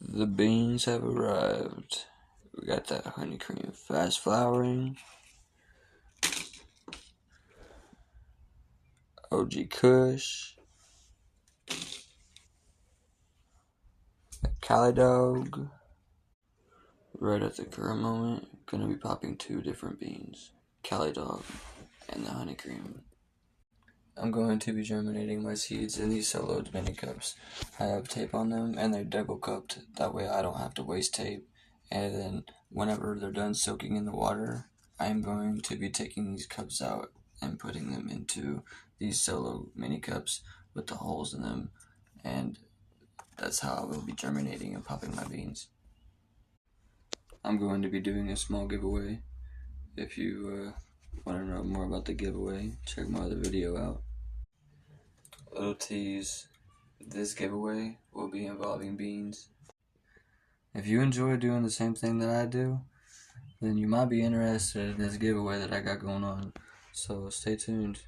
The beans have arrived. We got that honey cream fast flowering, OG Kush, Cali Dog. Right at the current moment, gonna be popping two different beans, Cali Dog and the honey cream. I'm going to be germinating my seeds in these solo mini cups. I have tape on them and they're double cupped, that way I don't have to waste tape. And then whenever they're done soaking in the water, I'm going to be taking these cups out and putting them into these solo mini cups with the holes in them, and that's how I will be germinating and popping my beans. I'm going to be doing a small giveaway. If you want to know more about the giveaway, check my other video out. Little tease, this giveaway will be involving beans. If you enjoy doing the same thing that I do, then you might be interested in this giveaway that I got going on. So stay tuned.